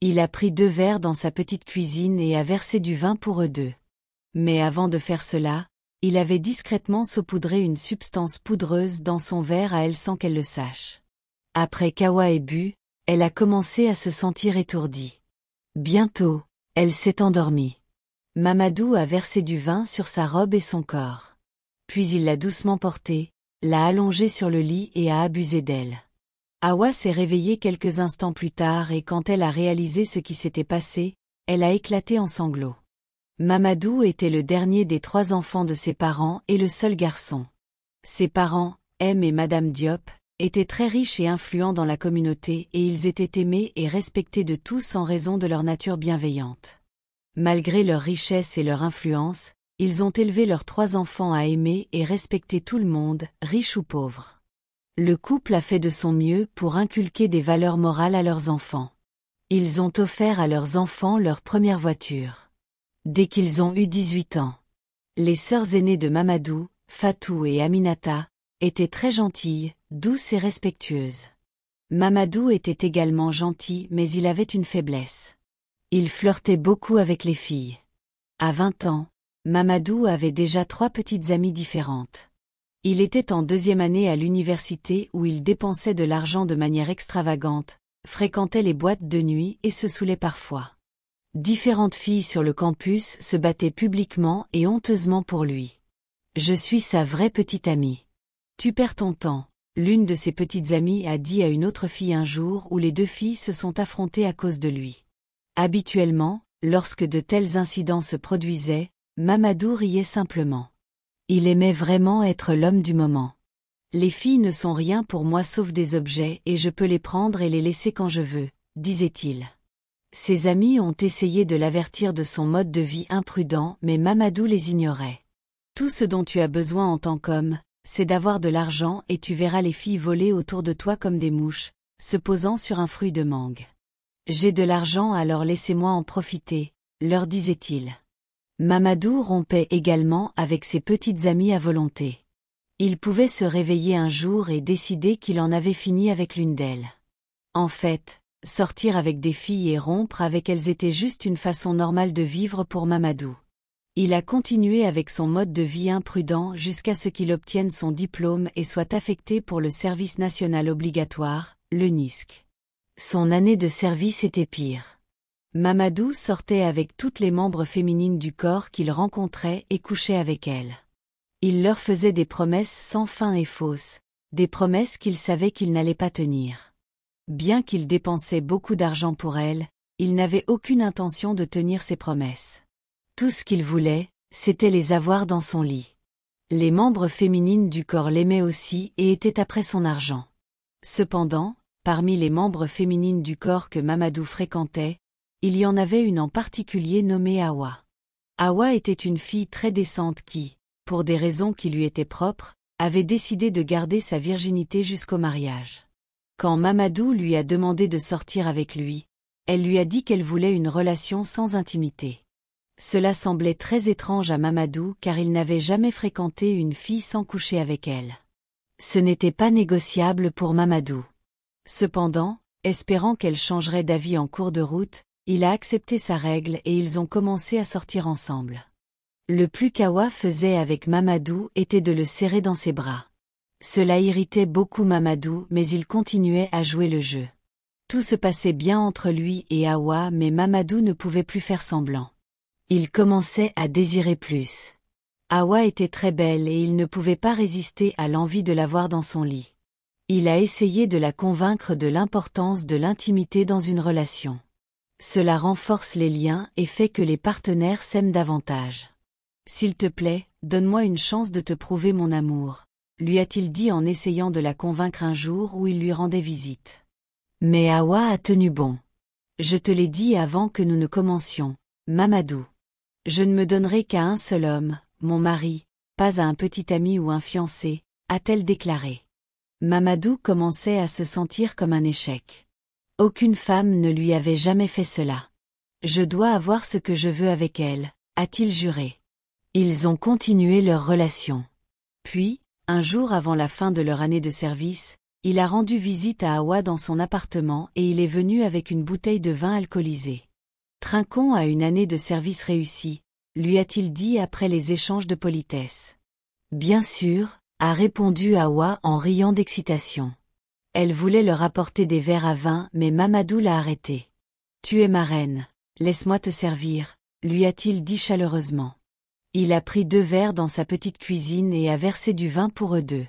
Il a pris 2 verres dans sa petite cuisine et a versé du vin pour eux deux. Mais avant de faire cela, il avait discrètement saupoudré une substance poudreuse dans son verre à elle sans qu'elle le sache. Après qu'Hawa ait bu, elle a commencé à se sentir étourdie. Bientôt, elle s'est endormie. Mamadou a versé du vin sur sa robe et son corps. Puis il l'a doucement portée, l'a allongée sur le lit et a abusé d'elle. Hawa s'est réveillée quelques instants plus tard et quand elle a réalisé ce qui s'était passé, elle a éclaté en sanglots. Mamadou était le dernier des 3 enfants de ses parents et le seul garçon. Ses parents, M et Madame Diop, étaient très riches et influents dans la communauté et ils étaient aimés et respectés de tous en raison de leur nature bienveillante. Malgré leur richesse et leur influence, ils ont élevé leurs 3 enfants à aimer et respecter tout le monde, riche ou pauvre. Le couple a fait de son mieux pour inculquer des valeurs morales à leurs enfants. Ils ont offert à leurs enfants leur première voiture. Dès qu'ils ont eu 18 ans. Les sœurs aînées de Mamadou, Fatou et Aminata, étaient très gentilles, douces et respectueuses. Mamadou était également gentil mais il avait une faiblesse. Il flirtait beaucoup avec les filles. À 20 ans, Mamadou avait déjà 3 petites amies différentes. Il était en 2e année à l'université où il dépensait de l'argent de manière extravagante, fréquentait les boîtes de nuit et se saoulait parfois. Différentes filles sur le campus se battaient publiquement et honteusement pour lui. « Je suis sa vraie petite amie. Tu perds ton temps », l'une de ses petites amies a dit à une autre fille un jour où les 2 filles se sont affrontées à cause de lui. Habituellement, lorsque de tels incidents se produisaient, Mamadou riait simplement. Il aimait vraiment être l'homme du moment. « Les filles ne sont rien pour moi sauf des objets et je peux les prendre et les laisser quand je veux », disait-il. Ses amis ont essayé de l'avertir de son mode de vie imprudent mais Mamadou les ignorait. « Tout ce dont tu as besoin en tant qu'homme, c'est d'avoir de l'argent et tu verras les filles voler autour de toi comme des mouches, se posant sur un fruit de mangue. J'ai de l'argent alors laissez-moi en profiter, leur disait-il. Mamadou rompait également avec ses petites amies à volonté. Il pouvait se réveiller un jour et décider qu'il en avait fini avec l'une d'elles. En fait, sortir avec des filles et rompre avec elles était juste une façon normale de vivre pour Mamadou. Il a continué avec son mode de vie imprudent jusqu'à ce qu'il obtienne son diplôme et soit affecté pour le service national obligatoire, le NISC. Son année de service était pire. Mamadou sortait avec toutes les membres féminines du corps qu'il rencontrait et couchait avec elles. Il leur faisait des promesses sans fin et fausses, des promesses qu'il savait qu'il n'allait pas tenir. Bien qu'il dépensait beaucoup d'argent pour elles, il n'avait aucune intention de tenir ses promesses. Tout ce qu'il voulait, c'était les avoir dans son lit. Les membres féminines du corps l'aimaient aussi et étaient après son argent. Cependant, parmi les membres féminines du corps que Mamadou fréquentait, il y en avait une en particulier nommée Hawa. Hawa était une fille très décente qui, pour des raisons qui lui étaient propres, avait décidé de garder sa virginité jusqu'au mariage. Quand Mamadou lui a demandé de sortir avec lui, elle lui a dit qu'elle voulait une relation sans intimité. Cela semblait très étrange à Mamadou car il n'avait jamais fréquenté une fille sans coucher avec elle. Ce n'était pas négociable pour Mamadou. Cependant, espérant qu'elle changerait d'avis en cours de route, il a accepté sa règle et ils ont commencé à sortir ensemble. Le plus qu'Hawa faisait avec Mamadou était de le serrer dans ses bras. Cela irritait beaucoup Mamadou mais il continuait à jouer le jeu. Tout se passait bien entre lui et Hawa mais Mamadou ne pouvait plus faire semblant. Il commençait à désirer plus. Hawa était très belle et il ne pouvait pas résister à l'envie de la voir dans son lit. Il a essayé de la convaincre de l'importance de l'intimité dans une relation. Cela renforce les liens et fait que les partenaires s'aiment davantage. « S'il te plaît, donne-moi une chance de te prouver mon amour », lui a-t-il dit en essayant de la convaincre un jour où il lui rendait visite. Mais Hawa a tenu bon. « Je te l'ai dit avant que nous ne commencions, Mamadou. Je ne me donnerai qu'à un seul homme, mon mari, pas à un petit ami ou un fiancé, a-t-elle déclaré. Mamadou commençait à se sentir comme un échec. Aucune femme ne lui avait jamais fait cela. Je dois avoir ce que je veux avec elle, a-t-il juré. Ils ont continué leur relation. Puis, un jour avant la fin de leur année de service, Il a rendu visite à Hawa dans son appartement et il est venu avec une bouteille de vin alcoolisé. Trinquons à une année de service réussi, lui a-t-il dit après les échanges de politesse. Bien sûr, a répondu Hawa en riant d'excitation. Elle voulait leur apporter des verres à vin mais Mamadou l'a arrêtée. Tu es ma reine, laisse-moi te servir, lui a-t-il dit chaleureusement. Il a pris 2 verres dans sa petite cuisine et a versé du vin pour eux deux.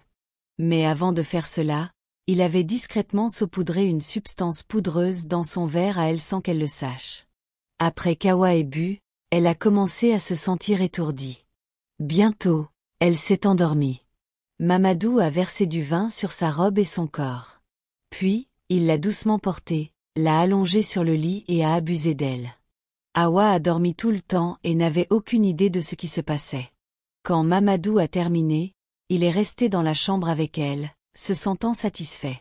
Mais avant de faire cela, il avait discrètement saupoudré une substance poudreuse dans son verre à elle sans qu'elle le sache. Après qu'Hawa ait bu, elle a commencé à se sentir étourdie. Bientôt, elle s'est endormie. Mamadou a versé du vin sur sa robe et son corps. Puis, il l'a doucement portée, l'a allongée sur le lit et a abusé d'elle. Hawa a dormi tout le temps et n'avait aucune idée de ce qui se passait. Quand Mamadou a terminé, il est resté dans la chambre avec elle, se sentant satisfait.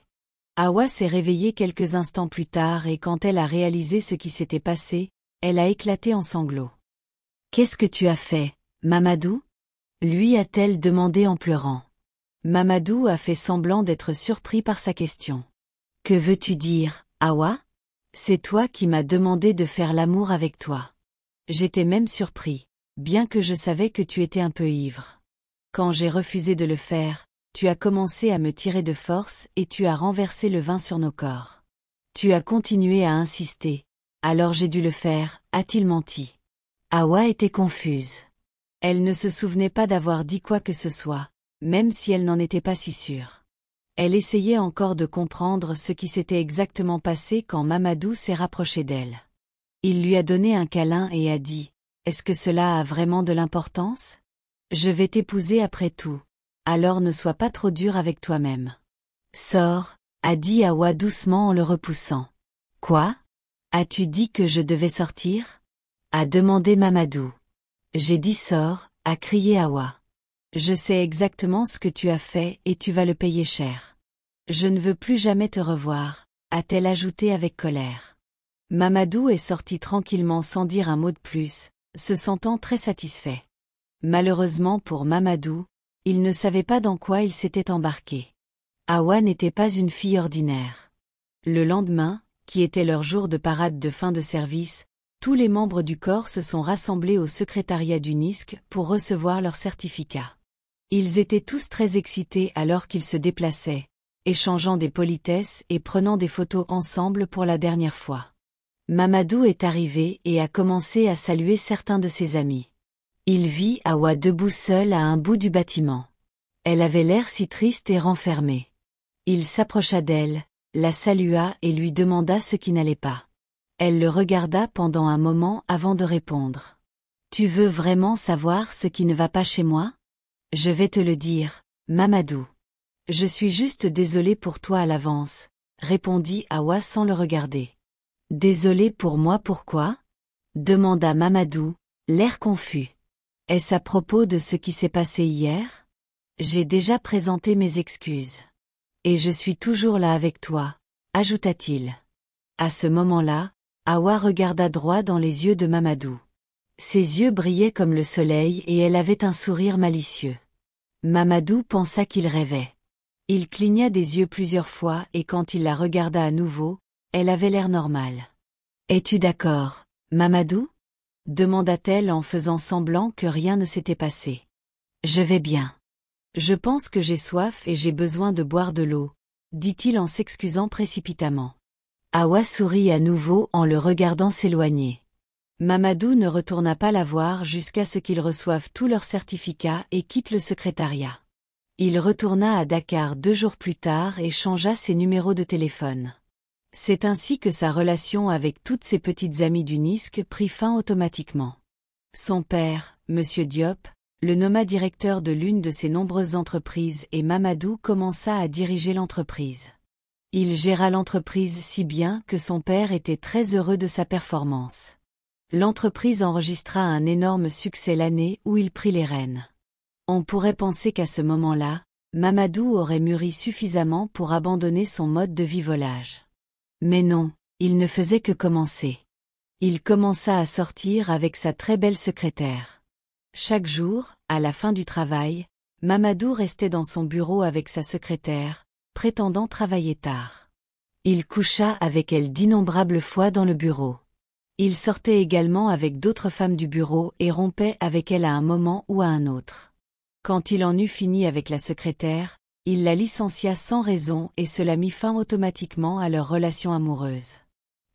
Hawa s'est réveillée quelques instants plus tard et quand elle a réalisé ce qui s'était passé, elle a éclaté en sanglots. « Qu'est-ce que tu as fait, Mamadou ?» lui a-t-elle demandé en pleurant. Mamadou a fait semblant d'être surpris par sa question. « Que veux-tu dire, Hawa ? C'est toi qui m'as demandé de faire l'amour avec toi. J'étais même surpris, bien que je savais que tu étais un peu ivre. Quand j'ai refusé de le faire, tu as commencé à me tirer de force et tu as renversé le vin sur nos corps. Tu as continué à insister, alors j'ai dû le faire, a-t-il menti. Hawa était confuse. Elle ne se souvenait pas d'avoir dit quoi que ce soit, même si elle n'en était pas si sûre. Elle essayait encore de comprendre ce qui s'était exactement passé quand Mamadou s'est rapproché d'elle. Il lui a donné un câlin et a dit « Est-ce que cela a vraiment de l'importance ? Je vais t'épouser après tout, alors ne sois pas trop dur avec toi-même. » « Sors, » a dit Hawa doucement en le repoussant. « Quoi ? As-tu dit que je devais sortir ? » a demandé Mamadou. « J'ai dit sors » a crié Hawa. « Je sais exactement ce que tu as fait et tu vas le payer cher. Je ne veux plus jamais te revoir, » a-t-elle ajouté avec colère. Mamadou est sorti tranquillement sans dire un mot de plus, se sentant très satisfait. Malheureusement pour Mamadou, il ne savait pas dans quoi il s'était embarqué. Hawa n'était pas une fille ordinaire. Le lendemain, qui était leur jour de parade de fin de service, tous les membres du corps se sont rassemblés au secrétariat du NISC pour recevoir leur certificat. Ils étaient tous très excités alors qu'ils se déplaçaient, échangeant des politesses et prenant des photos ensemble pour la dernière fois. Mamadou est arrivé et a commencé à saluer certains de ses amis. Il vit Hawa debout seule à un bout du bâtiment. Elle avait l'air si triste et renfermée. Il s'approcha d'elle, la salua et lui demanda ce qui n'allait pas. Elle le regarda pendant un moment avant de répondre. « Tu veux vraiment savoir ce qui ne va pas chez moi ? Je vais te le dire, Mamadou. Je suis juste désolée pour toi à l'avance, » répondit Hawa sans le regarder. « Désolée pour moi pourquoi ? » demanda Mamadou, l'air confus. « Est-ce à propos de ce qui s'est passé hier ? J'ai déjà présenté mes excuses. Et je suis toujours là avec toi, » ajouta-t-il. À ce moment-là, Hawa regarda droit dans les yeux de Mamadou. Ses yeux brillaient comme le soleil et elle avait un sourire malicieux. Mamadou pensa qu'il rêvait. Il cligna des yeux plusieurs fois et quand il la regarda à nouveau, elle avait l'air normale. « Es-tu d'accord, Mamadou ? » demanda-t-elle en faisant semblant que rien ne s'était passé. « Je vais bien. Je pense que j'ai soif et j'ai besoin de boire de l'eau, » dit-il en s'excusant précipitamment. Hawa sourit à nouveau en le regardant s'éloigner. Mamadou ne retourna pas la voir jusqu'à ce qu'ils reçoivent tous leurs certificats et quittent le secrétariat. Il retourna à Dakar 2 jours plus tard et changea ses numéros de téléphone. C'est ainsi que sa relation avec toutes ses petites amies du NISC prit fin automatiquement. Son père, Monsieur Diop, le nomma directeur de l'une de ses nombreuses entreprises et Mamadou commença à diriger l'entreprise. Il géra l'entreprise si bien que son père était très heureux de sa performance. L'entreprise enregistra un énorme succès l'année où il prit les rênes. On pourrait penser qu'à ce moment-là, Mamadou aurait mûri suffisamment pour abandonner son mode de vie volage. Mais non, il ne faisait que commencer. Il commença à sortir avec sa très belle secrétaire. Chaque jour, à la fin du travail, Mamadou restait dans son bureau avec sa secrétaire, prétendant travailler tard. Il coucha avec elle d'innombrables fois dans le bureau. Il sortait également avec d'autres femmes du bureau et rompait avec elle à un moment ou à un autre. Quand il en eut fini avec la secrétaire, il la licencia sans raison et cela mit fin automatiquement à leur relation amoureuse.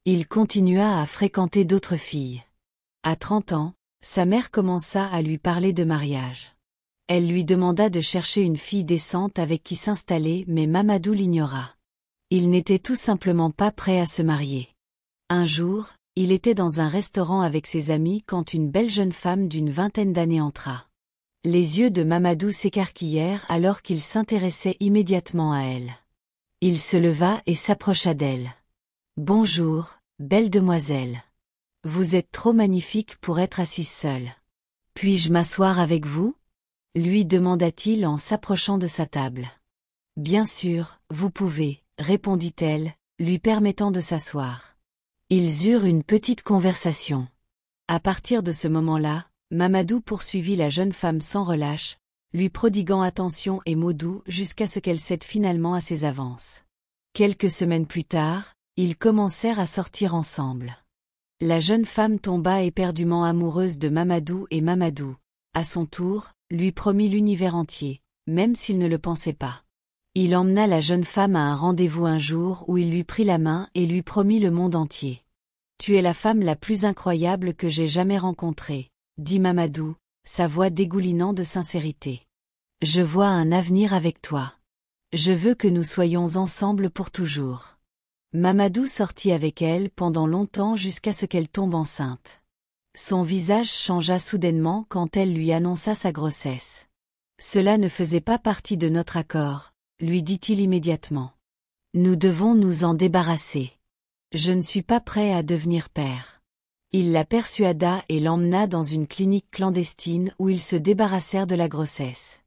Il continua à fréquenter d'autres filles. À 30 ans, sa mère commença à lui parler de mariage. Elle lui demanda de chercher une fille décente avec qui s'installer mais Mamadou l'ignora. Il n'était tout simplement pas prêt à se marier. Un jour, il était dans un restaurant avec ses amis quand une belle jeune femme d'une vingtaine d'années entra. Les yeux de Mamadou s'écarquillèrent alors qu'il s'intéressait immédiatement à elle. Il se leva et s'approcha d'elle. « Bonjour, belle demoiselle. Vous êtes trop magnifique pour être assise seule. Puis-je m'asseoir avec vous ?» lui demanda-t-il en s'approchant de sa table. « Bien sûr, vous pouvez, » répondit-elle, lui permettant de s'asseoir. Ils eurent une petite conversation. À partir de ce moment-là, Mamadou poursuivit la jeune femme sans relâche, lui prodiguant attention et mots doux jusqu'à ce qu'elle cède finalement à ses avances. Quelques semaines plus tard, ils commencèrent à sortir ensemble. La jeune femme tomba éperdument amoureuse de Mamadou et Mamadou, à son tour, lui promit l'univers entier, même s'il ne le pensait pas. Il emmena la jeune femme à un rendez-vous un jour où il lui prit la main et lui promit le monde entier. « Tu es la femme la plus incroyable que j'ai jamais rencontrée, » dit Mamadou, sa voix dégoulinant de sincérité. « Je vois un avenir avec toi. Je veux que nous soyons ensemble pour toujours. » Mamadou sortit avec elle pendant longtemps jusqu'à ce qu'elle tombe enceinte. Son visage changea soudainement quand elle lui annonça sa grossesse. « Cela ne faisait pas partie de notre accord, » lui dit-il immédiatement. « Nous devons nous en débarrasser. Je ne suis pas prêt à devenir père. » Il la persuada et l'emmena dans une clinique clandestine où ils se débarrassèrent de la grossesse.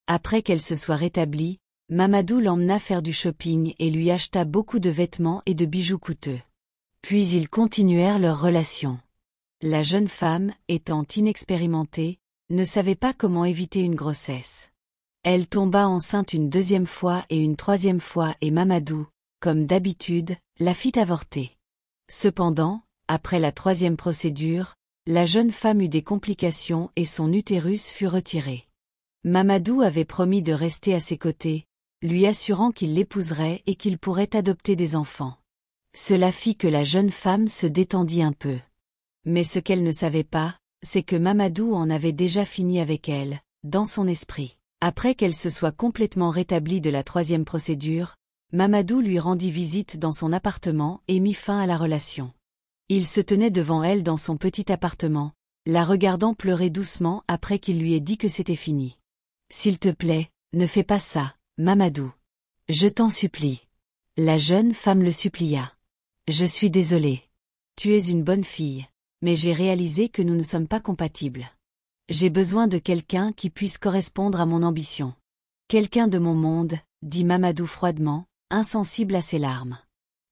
Après qu'elle se soit rétablie, Mamadou l'emmena faire du shopping et lui acheta beaucoup de vêtements et de bijoux coûteux. Puis ils continuèrent leur relation. La jeune femme, étant inexpérimentée, ne savait pas comment éviter une grossesse. Elle tomba enceinte une deuxième fois et une troisième fois et Mamadou, comme d'habitude, la fit avorter. Cependant, après la troisième procédure, la jeune femme eut des complications et son utérus fut retiré. Mamadou avait promis de rester à ses côtés, lui assurant qu'il l'épouserait et qu'il pourrait adopter des enfants. Cela fit que la jeune femme se détendit un peu. Mais ce qu'elle ne savait pas, c'est que Mamadou en avait déjà fini avec elle, dans son esprit. Après qu'elle se soit complètement rétablie de la troisième procédure, Mamadou lui rendit visite dans son appartement et mit fin à la relation. Il se tenait devant elle dans son petit appartement, la regardant pleurer doucement après qu'il lui ait dit que c'était fini. « S'il te plaît, ne fais pas ça, Mamadou. Je t'en supplie. » La jeune femme le supplia. « Je suis désolée. Tu es une bonne fille, mais j'ai réalisé que nous ne sommes pas compatibles. J'ai besoin de quelqu'un qui puisse correspondre à mon ambition. Quelqu'un de mon monde, » dit Mamadou froidement, insensible à ses larmes.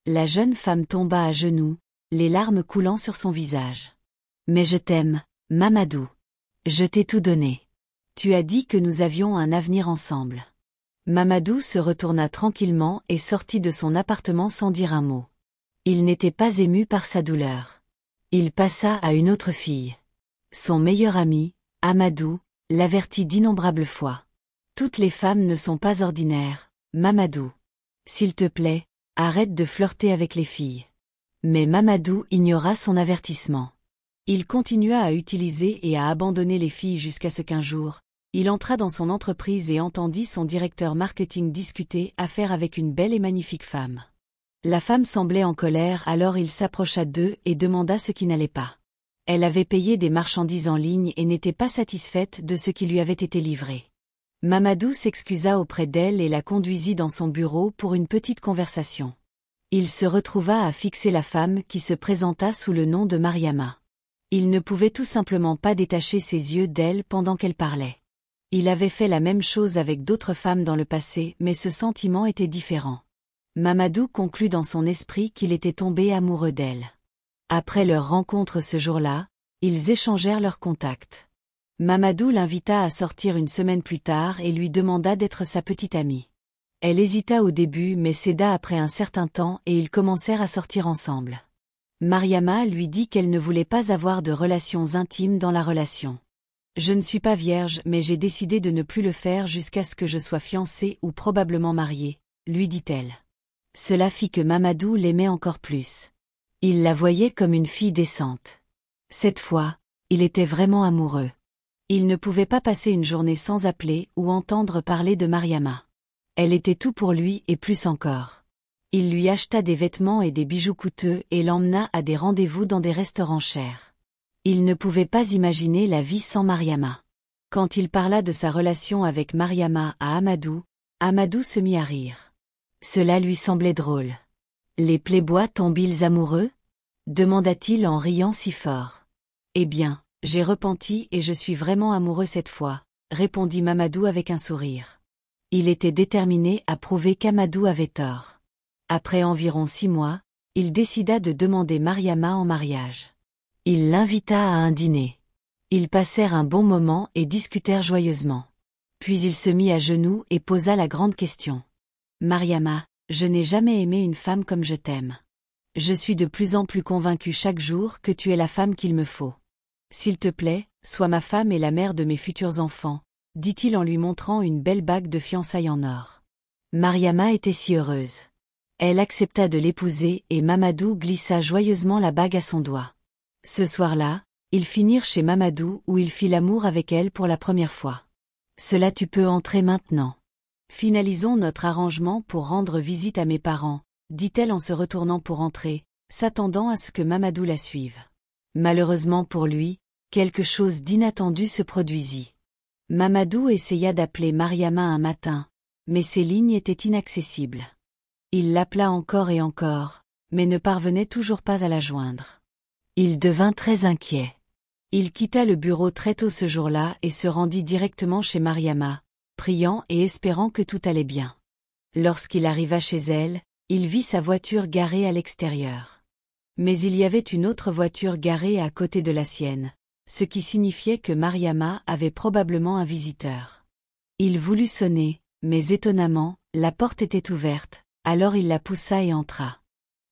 La jeune femme tomba à genoux, les larmes coulant sur son visage. « Mais je t'aime, Mamadou. Je t'ai tout donné. Tu as dit que nous avions un avenir ensemble. » Mamadou se retourna tranquillement et sortit de son appartement sans dire un mot. Il n'était pas ému par sa douleur. Il passa à une autre fille. Son meilleur ami, Amadou, l'avertit d'innombrables fois. « Toutes les femmes ne sont pas ordinaires, Mamadou. S'il te plaît, arrête de flirter avec les filles. » Mais Mamadou ignora son avertissement. Il continua à utiliser et à abandonner les filles jusqu'à ce qu'un jour, il entra dans son entreprise et entendit son directeur marketing discuter affaire avec une belle et magnifique femme. La femme semblait en colère, alors il s'approcha d'eux et demanda ce qui n'allait pas. Elle avait payé des marchandises en ligne et n'était pas satisfaite de ce qui lui avait été livré. Mamadou s'excusa auprès d'elle et la conduisit dans son bureau pour une petite conversation. Il se retrouva à fixer la femme qui se présenta sous le nom de Mariama. Il ne pouvait tout simplement pas détacher ses yeux d'elle pendant qu'elle parlait. Il avait fait la même chose avec d'autres femmes dans le passé, mais ce sentiment était différent. Mamadou conclut dans son esprit qu'il était tombé amoureux d'elle. Après leur rencontre ce jour-là, ils échangèrent leurs contacts. Mamadou l'invita à sortir une semaine plus tard et lui demanda d'être sa petite amie. Elle hésita au début mais céda après un certain temps et ils commencèrent à sortir ensemble. Mariama lui dit qu'elle ne voulait pas avoir de relations intimes dans la relation. Je ne suis pas vierge mais j'ai décidé de ne plus le faire jusqu'à ce que je sois fiancée ou probablement mariée, lui dit-elle. Cela fit que Mamadou l'aimait encore plus. Il la voyait comme une fille décente. Cette fois, il était vraiment amoureux. Il ne pouvait pas passer une journée sans appeler ou entendre parler de Mariama. Elle était tout pour lui et plus encore. Il lui acheta des vêtements et des bijoux coûteux et l'emmena à des rendez-vous dans des restaurants chers. Il ne pouvait pas imaginer la vie sans Mariama. Quand il parla de sa relation avec Mariama à Amadou, Amadou se mit à rire. Cela lui semblait drôle. « Les playboys tombent-ils amoureux ?» demanda-t-il en riant si fort. « Eh bien, j'ai repenti et je suis vraiment amoureux cette fois, » répondit Mamadou avec un sourire. Il était déterminé à prouver qu'Amadou avait tort. Après environ 6 mois, il décida de demander Mariama en mariage. Il l'invita à un dîner. Ils passèrent un bon moment et discutèrent joyeusement. Puis il se mit à genoux et posa la grande question. « Mariama, je n'ai jamais aimé une femme comme je t'aime. Je suis de plus en plus convaincu chaque jour que tu es la femme qu'il me faut. S'il te plaît, sois ma femme et la mère de mes futurs enfants, » dit-il en lui montrant une belle bague de fiançailles en or. Mariama était si heureuse. Elle accepta de l'épouser et Mamadou glissa joyeusement la bague à son doigt. Ce soir-là, ils finirent chez Mamadou où il fit l'amour avec elle pour la première fois. « Cela tu peux entrer maintenant. Finalisons notre arrangement pour rendre visite à mes parents, » dit-elle en se retournant pour entrer, s'attendant à ce que Mamadou la suive. Malheureusement pour lui, quelque chose d'inattendu se produisit. Mamadou essaya d'appeler Mariama un matin, mais ses lignes étaient inaccessibles. Il l'appela encore et encore, mais ne parvenait toujours pas à la joindre. Il devint très inquiet. Il quitta le bureau très tôt ce jour-là et se rendit directement chez Mariama, priant et espérant que tout allait bien. Lorsqu'il arriva chez elle, il vit sa voiture garée à l'extérieur. Mais il y avait une autre voiture garée à côté de la sienne, ce qui signifiait que Mariama avait probablement un visiteur. Il voulut sonner, mais étonnamment, la porte était ouverte, alors il la poussa et entra.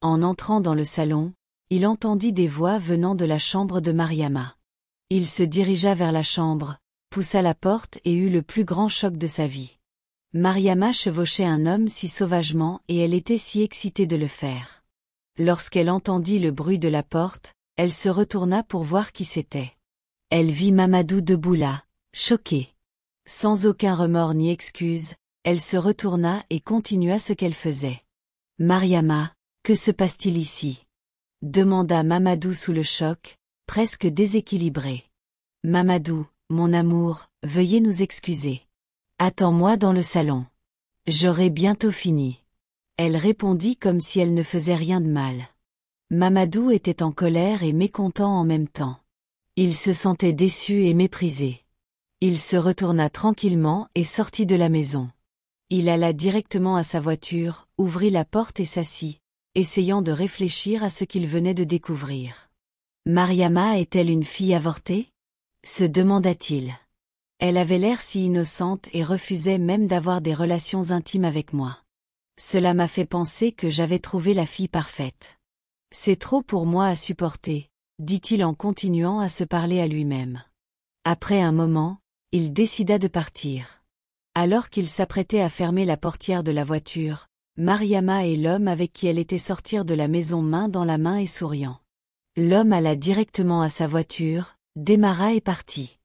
En entrant dans le salon, il entendit des voix venant de la chambre de Mariama. Il se dirigea vers la chambre, poussa la porte et eut le plus grand choc de sa vie. Mariama chevauchait un homme si sauvagement et elle était si excitée de le faire. Lorsqu'elle entendit le bruit de la porte, elle se retourna pour voir qui c'était. Elle vit Mamadou debout là, choquée. Sans aucun remords ni excuse, elle se retourna et continua ce qu'elle faisait. « Mariama, que se passe-t-il ici ?» demanda Mamadou sous le choc, presque déséquilibré. « Mamadou, mon amour, veuillez nous excuser. Attends-moi dans le salon. J'aurai bientôt fini. » Elle répondit comme si elle ne faisait rien de mal. Mamadou était en colère et mécontent en même temps. Il se sentait déçu et méprisé. Il se retourna tranquillement et sortit de la maison. Il alla directement à sa voiture, ouvrit la porte et s'assit, essayant de réfléchir à ce qu'il venait de découvrir. Mariama est-elle une fille avortée ? Se demanda-t-il. Elle avait l'air si innocente et refusait même d'avoir des relations intimes avec moi. Cela m'a fait penser que j'avais trouvé la fille parfaite. C'est trop pour moi à supporter, dit-il en continuant à se parler à lui-même. Après un moment, il décida de partir. Alors qu'il s'apprêtait à fermer la portière de la voiture, Mariama et l'homme avec qui elle était sortirent de la maison main dans la main et souriant. L'homme alla directement à sa voiture, démarra et partit.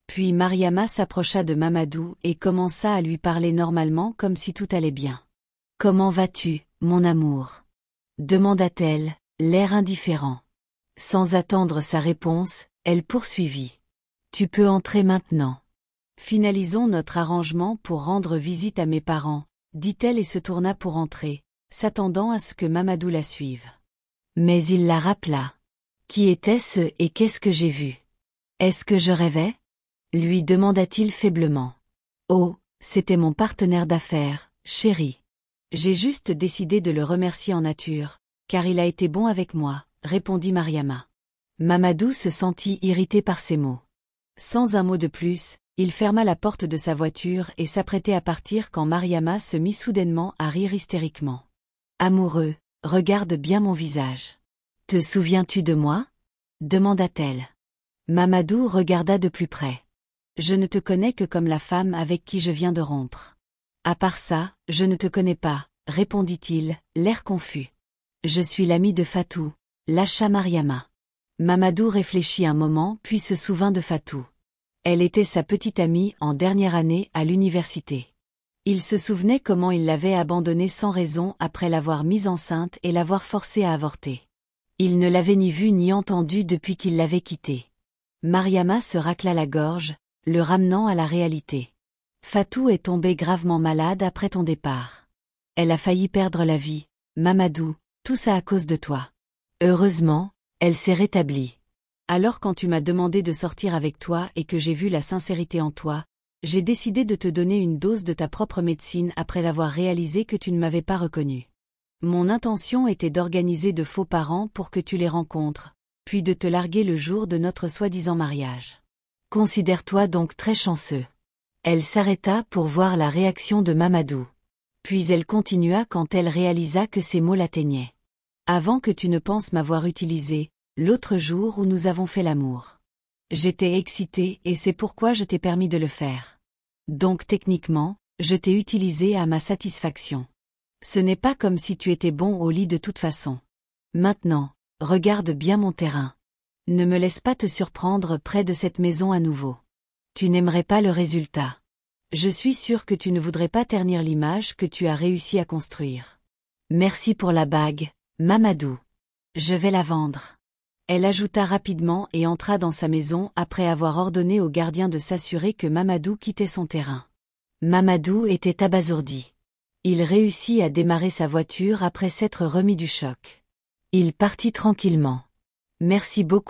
Puis Mariama s'approcha de Mamadou et commença à lui parler normalement comme si tout allait bien. « Comment vas-tu, mon amour ?» demanda-t-elle, l'air indifférent. Sans attendre sa réponse, elle poursuivit. « Tu peux entrer maintenant. Finalisons notre arrangement pour rendre visite à mes parents, » dit-elle et se tourna pour entrer, s'attendant à ce que Mamadou la suive. Mais il la rappela. « Qui était-ce et qu'est-ce que j'ai vu ? Est-ce que je rêvais ?» lui demanda-t-il faiblement. « Oh, c'était mon partenaire d'affaires, chérie. J'ai juste décidé de le remercier en nature, car il a été bon avec moi, » répondit Mariama. Mamadou se sentit irrité par ces mots. Sans un mot de plus, Il ferma la porte de sa voiture et s'apprêtait à partir quand Mariama se mit soudainement à rire hystériquement. « Amoureux, regarde bien mon visage. Te souviens-tu de moi ?» demanda-t-elle. Mamadou regarda de plus près. « Je ne te connais que comme la femme avec qui je viens de rompre. À part ça, je ne te connais pas, répondit-il, l'air confus. Je suis l'ami de Fatou, lâcha Mariama. Mamadou réfléchit un moment puis se souvint de Fatou. Elle était sa petite amie en dernière année à l'université. Il se souvenait comment il l'avait abandonnée sans raison après l'avoir mise enceinte et l'avoir forcée à avorter. Il ne l'avait ni vue ni entendue depuis qu'il l'avait quittée. Mariama se racla la gorge, le ramenant à la réalité. Fatou est tombée gravement malade après ton départ. Elle a failli perdre la vie, Mamadou, tout ça à cause de toi. Heureusement, elle s'est rétablie. Alors quand tu m'as demandé de sortir avec toi et que j'ai vu la sincérité en toi, j'ai décidé de te donner une dose de ta propre médecine après avoir réalisé que tu ne m'avais pas reconnu. Mon intention était d'organiser de faux parents pour que tu les rencontres, puis de te larguer le jour de notre soi-disant mariage. Considère-toi donc très chanceux. Elle s'arrêta pour voir la réaction de Mamadou. Puis elle continua quand elle réalisa que ses mots l'atteignaient. Avant que tu ne penses m'avoir utilisé, l'autre jour où nous avons fait l'amour. J'étais excitée et c'est pourquoi je t'ai permis de le faire. Donc techniquement, je t'ai utilisé à ma satisfaction. Ce n'est pas comme si tu étais bon au lit de toute façon. Maintenant, regarde bien mon terrain. Ne me laisse pas te surprendre près de cette maison à nouveau. Tu n'aimerais pas le résultat. Je suis sûre que tu ne voudrais pas ternir l'image que tu as réussi à construire. Merci pour la bague, Mamadou. Je vais la vendre. Elle ajouta rapidement et entra dans sa maison après avoir ordonné au gardien de s'assurer que Mamadou quittait son terrain. Mamadou était abasourdi. Il réussit à démarrer sa voiture après s'être remis du choc. Il partit tranquillement. Merci beaucoup.